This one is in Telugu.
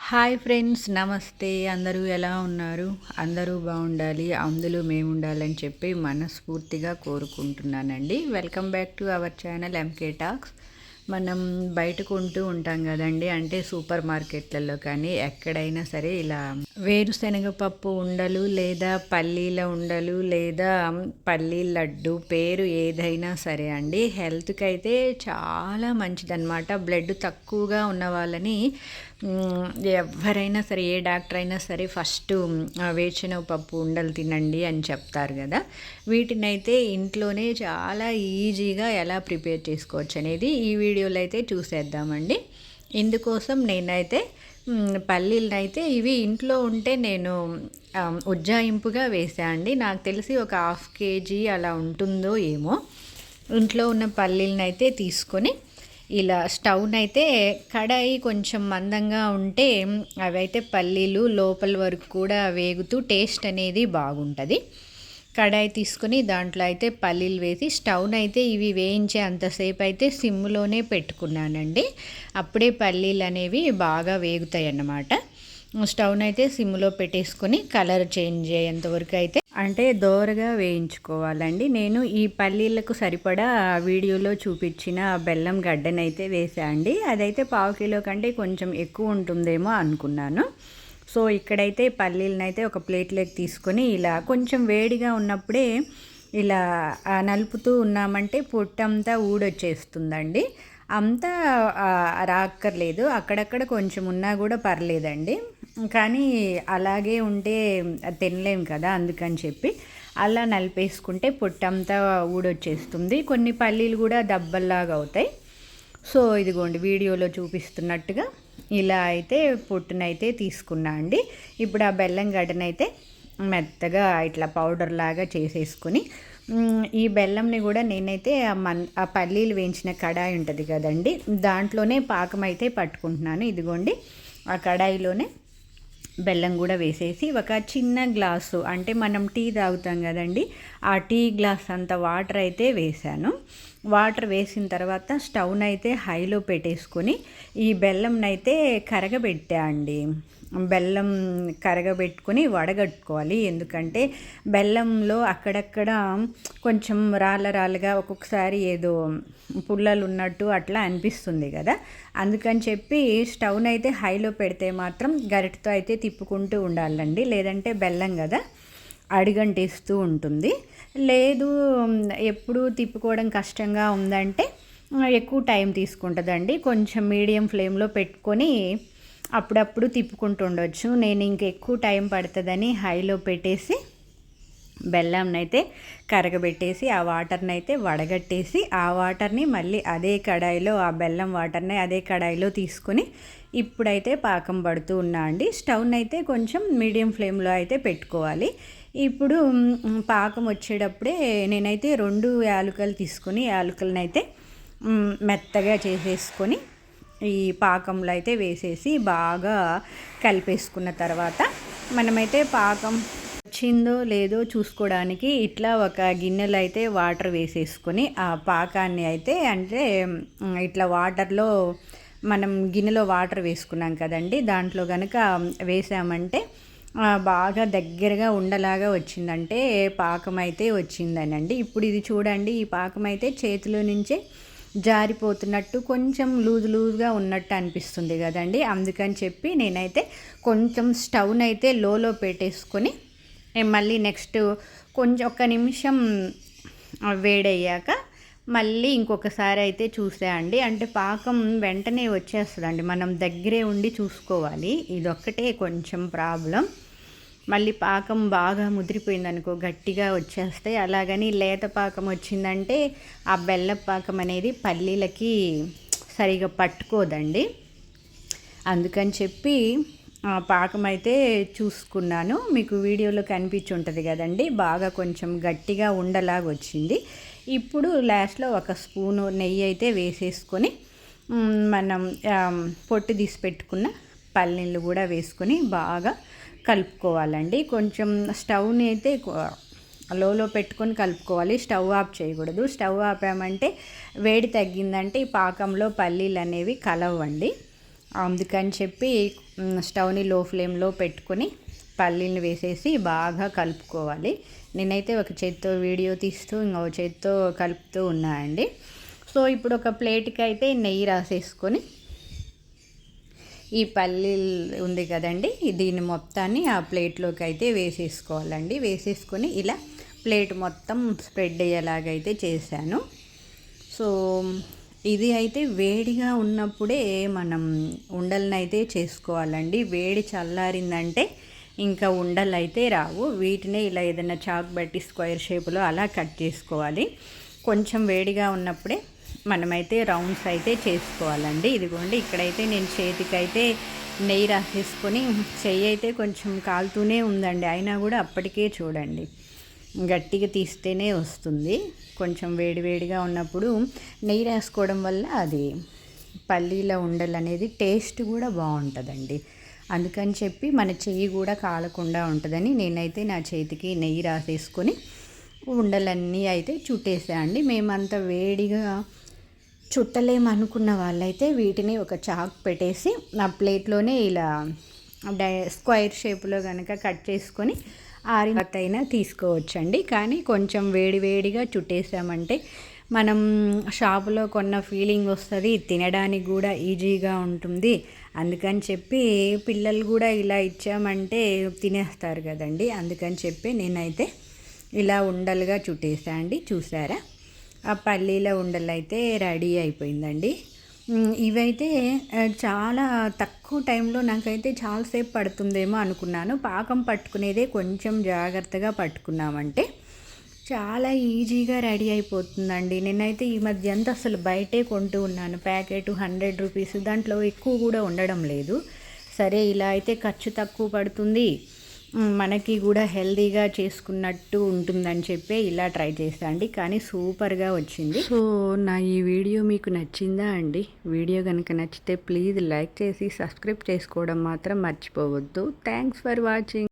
హాయ్ ఫ్రెండ్స్, నమస్తే. అందరూ ఎలా ఉన్నారు? అందరూ బాగుండాలి, అందులో మేము ఉండాలని చెప్పి మనస్ఫూర్తిగా కోరుకుంటున్నానండి. Welcome back to our channel MK Talks. మనం బయట కొంటూ ఉంటాం కదండి, అంటే సూపర్ మార్కెట్లలో కానీ ఎక్కడైనా సరే ఇలా వేరుశనగ పప్పు ఉండలు లేదా పల్లీల ఉండలు లేదా పల్లీ లడ్డు, పేరు ఏదైనా సరే అండి, హెల్త్కి అయితే చాలా మంచిదన్నమాట. బ్లడ్ తక్కువగా ఉన్న వాళ్ళని ఎవరైనా సరే, ఏ డాక్టర్ అయినా సరే ఫస్ట్ వేరుశనగ పప్పు ఉండలు తినండి అని చెప్తారు కదా. వీటినైతే ఇంట్లోనే చాలా ఈజీగా ఎలా ప్రిపేర్ చేసుకోవచ్చు అనేది ఈ వీడియోలో అయితే చూసేద్దామండి. ఇందుకోసం నేనైతే పల్లీలనైతే ఇవి ఇంట్లో ఉంటే నేను ఉజ్జాయింపుగా వేసా అండి. నాకు తెలిసి ఒక 1/2 kg అలా ఉంటుందో ఏమో. ఇంట్లో ఉన్న పల్లీలనైతే తీసుకొని ఇలా స్టవ్నైతే కడాయి కొంచెం మందంగా ఉంటే అవైతే పల్లీలు లోపల వరకు కూడా వేగుతూ టేస్ట్ అనేది బాగుంటుంది. కడాయి తీసుకొని దాంట్లో అయితే పల్లీలు వేసి స్టవ్నైతే ఇవి వేయించే అంతసేపు అయితే సిమ్లోనే పెట్టుకున్నానండి. అప్పుడే పల్లీలు అనేవి బాగా వేగుతాయి అన్నమాట. స్టవ్నైతే సిమ్లో పెట్టేసుకొని కలర్ చేంజ్ అయ్యేంత వరకు అయితే అంటే దోరగా వేయించుకోవాలండి. నేను ఈ పల్లీలకు సరిపడా వీడియోలో చూపించిన బెల్లం గడ్డనైతే వేసా అండి. అదైతే 1/2 కిలో కంటే కొంచెం ఎక్కువ ఉంటుందేమో అనుకున్నాను. సో ఇక్కడైతే పల్లీలనైతే ఒక ప్లేట్లోకి తీసుకొని ఇలా కొంచెం వేడిగా ఉన్నప్పుడే ఇలా నలుపుతూ ఉన్నామంటే పొట్టంతా ఊడొచ్చేస్తుందండి. అంతా రాక్కర్లేదు, అక్కడక్కడ కొంచెం ఉన్నా కూడా పర్లేదండి. కానీ అలాగే ఉంటే తినలేం కదా, అందుకని చెప్పి అలా నలిపేసుకుంటే పొట్టంతా ఊడొచ్చేస్తుంది. కొన్ని పల్లీలు కూడా దబ్బల్లాగా అవుతాయి. సో ఇదిగోండి వీడియోలో చూపిస్తున్నట్టుగా ఇలా అయితే పొట్టునైతే తీసుకున్నా అండి. ఇప్పుడు ఆ బెల్లం గడ్డనైతే మెత్తగా ఇట్లా పౌడర్ లాగా చేసేసుకొని ఈ బెల్లంని కూడా నేనైతే ఆ పల్లీలు వేయించిన కడాయి ఉంటుంది కదండి, దాంట్లోనే పాకం అయితే పట్టుకుంటున్నాను. ఇదిగోండి ఆ కడాయిలోనే బెల్లం కూడా వేసేసి ఒక చిన్న గ్లాసు, అంటే మనం టీ తాగుతాం కదండి, ఆ టీ గ్లాస్ అంత వాటర్ అయితే వేసాను. వాటర్ వేసిన తర్వాత స్టవ్నైతే హైలో పెట్టేసుకొని ఈ బెల్లంనైతే కరగబెట్టా అండి. బెల్లం కరగబెట్టుకొని వడగట్టుకోవాలి. ఎందుకంటే బెల్లంలో అక్కడక్కడ కొంచెం రాళ్ళగా ఒక్కొక్కసారి ఏదో పుల్లలు ఉన్నట్టు అట్లా అనిపిస్తుంది కదా. అందుకని చెప్పి స్టవ్నైతే హైలో పెడితే మాత్రం గరిటతో అయితే తిప్పుకుంటూ ఉండాలండి, లేదంటే బెల్లం కదా అడిగంటేస్తూ ఉంటుంది. లేదు ఎప్పుడు తిప్పుకోవడం కష్టంగా ఉందంటే ఎక్కువ టైం తీసుకుంటుందండి. కొంచెం మీడియం ఫ్లేమ్లో పెట్టుకొని అప్పుడప్పుడు తిప్పుకుంటూ ఉండొచ్చు. నేను ఇంకెక్కువ టైం పడుతుందని హైలో పెట్టేసి బెల్లంనైతే కరగబెట్టేసి ఆ వాటర్ని అయితే వడగట్టేసి ఆ వాటర్ని మళ్ళీ అదే కడాయిలో, ఆ బెల్లం వాటర్ని అదే కడాయిలో తీసుకొని ఇప్పుడైతే పాకం పడుతూ ఉన్నా అండి. స్టవ్నైతే కొంచెం మీడియం ఫ్లేమ్లో అయితే పెట్టుకోవాలి. ఇప్పుడు పాకం వచ్చేటప్పుడే నేనైతే 2 యాలకులు తీసుకొని యాలకులనైతే మెత్తగా చేసేసుకొని ఈ పాకంలో అయితే వేసేసి బాగా కలిపేసుకున్న తర్వాత మనమైతే పాకం వచ్చిందో లేదో చూసుకోవడానికి ఇట్లా ఒక గిన్నెలో అయితే వాటర్ వేసేసుకొని ఆ పాకాన్ని అయితే, అంటే ఇట్లా వాటర్లో మనం గిన్నెలో వాటర్ వేసుకున్నాం కదండి, దాంట్లో కనుక వేసామంటే బాగా దగ్గరగా ఉండలాగా వచ్చిందంటే పాకం అయితే వచ్చిందనండి. ఇప్పుడు ఇది చూడండి, ఈ పాకం అయితే చేతిలో నుంచే జారిపోతున్నట్టు కొంచెం లూజ్గా ఉన్నట్టు అనిపిస్తుంది కదండి. అందుకని చెప్పి నేనైతే కొంచెం స్టవ్నైతే లోలో పెట్టేసుకొని మళ్ళీ నెక్స్ట్ కొంచెం 1 నిమిషం వేడయ్యాక మళ్ళీ ఇంకొకసారి అయితే చూసా అండి. అంటే పాకం వెంటనే వచ్చేస్తుందండి, మనం దగ్గరే ఉండి చూసుకోవాలి. ఇదొక్కటే కొంచెం ప్రాబ్లం. మళ్ళీ పాకం బాగా ముదిరిపోయిందనుకో గట్టిగా వచ్చేస్తాయి. అలాగని లేత పాకం వచ్చిందంటే ఆ బెల్లం పాకం అనేది పల్లీలకి సరిగా పట్టుకోదండి. అందుకని చెప్పి పాకం అయితే చూసుకున్నాను, మీకు వీడియోలో కనిపించి ఉంటుంది కదండి. బాగా కొంచెం గట్టిగా ఉండలాగా వచ్చింది. ఇప్పుడు లాస్ట్లో 1 స్పూను నెయ్యి అయితే వేసేసుకొని మనం పొట్టు తీసి పెట్టుకున్న పల్లీలు కూడా వేసుకొని బాగా కలుపుకోవాలండి. కొంచెం స్టవ్ని అయితే లోలో పెట్టుకొని కలుపుకోవాలి, స్టవ్ ఆఫ్ చేయకూడదు. స్టవ్ ఆపామంటే వేడి తగ్గిందంటే ఈ పాకంలో పల్లీలు అనేవి కలవండి. అందుకని చెప్పి స్టవ్ని లో ఫ్లేమ్లో పెట్టుకొని పల్లీలు వేసేసి బాగా కలుపుకోవాలి. నేనైతే ఒక చేత్తో వీడియో తీస్తూ ఇంకో చేత్తో కలుపుతూ ఉన్నానండి. సో ఇప్పుడు ఒక ప్లేట్కి అయితే నెయ్యి రాసేసుకొని ఈ పల్లీలు ఉంది కదండి, దీన్ని మొత్తాన్ని ఆ ప్లేట్లోకి అయితే వేసేసుకోవాలండి. వేసేసుకొని ఇలా ప్లేట్ మొత్తం స్ప్రెడ్ అయ్యేలాగైతే చేశాను. సో ఇది అయితే వేడిగా ఉన్నప్పుడే మనం ఉండలనైతే చేసుకోవాలండి. వేడి చల్లారిందంటే ఇంకా ఉండలు అయితే రావు. వీటినే ఇలా ఏదైనా చాక్ బట్టి స్క్వేర్ షేప్లో అలా కట్ చేసుకోవాలి. కొంచెం వేడిగా ఉన్నప్పుడే మనమైతే రౌండ్స్ అయితే చేసుకోవాలండి. ఇదిగోండి, ఇక్కడైతే నేను చేతికైతే నెయ్యి రాసేసుకొని చెయ్యి అయితే కొంచెం కాలుతూనే ఉందండి. అయినా కూడా అప్పటికే చూడండి గట్టిగా తీస్తేనే వస్తుంది. కొంచెం వేడివేడిగా ఉన్నప్పుడు నెయ్యి రాసుకోవడం వల్ల అది పల్లీల ఉండలు అనేది టేస్ట్ కూడా బాగుంటుందండి. అందుకని చెప్పి మన చెయ్యి కూడా కాలకుండా ఉంటుందని నేనైతే నా చేతికి నెయ్యి రాసేసుకొని ఉండలన్నీ అయితే చుట్టేసా అండి. మేమంత వేడిగా చుట్టలేమనుకున్న వాళ్ళైతే వీటిని ఒక చాక్ పెట్టేసి నా ప్లేట్లోనే ఇలా స్క్వేర్ షేప్లో కనుక కట్ చేసుకొని ఆరిన అయినా తీసుకోవచ్చండి. కానీ కొంచెం వేడివేడిగా చుట్టేసామంటే మనం షాపులో కొన్న ఫీలింగ్ వస్తుంది, తినడానికి కూడా ఈజీగా ఉంటుంది. అందుకని చెప్పి పిల్లలు కూడా ఇలా ఇచ్చామంటే తినేస్తారు కదండి. అందుకని చెప్పి నేనైతే ఇలా ఉండలుగా చుట్టేసా అండి. చూసారా, ఆ పల్లీల ఉండలు అయితే రెడీ అయిపోయిందండి. ఇవైతే చాలా తక్కువ టైంలో నాకైతే చాలాసేపు పడుతుందేమో అనుకున్నాను. పాకం పట్టుకునేదే కొంచెం జాగ్రత్తగా పట్టుకున్నామంటే చాలా ఈజీగా రెడీ అయిపోతుందండి. నేనైతే ఈ మధ్య అంతా అసలు బయటే కొంటూ ఉన్నాను. ప్యాకెట్ 100 రూపీస్, దాంట్లో ఎక్కువ కూడా ఉండడం లేదు. సరే ఇలా అయితే ఖర్చు తక్కువ పడుతుంది, మనకి కూడా హెల్తీగా చేసుకున్నట్టు ఉంటుందని చెప్పి ఇలా ట్రై చేస్తా అండి. కానీ సూపర్గా వచ్చింది. సో నా ఈ వీడియో మీకు నచ్చిందా అండి? వీడియో కనుక నచ్చితే ప్లీజ్ లైక్ చేసి సబ్స్క్రైబ్ చేసుకోవడం మాత్రం మర్చిపోవద్దు. Thanks for watching.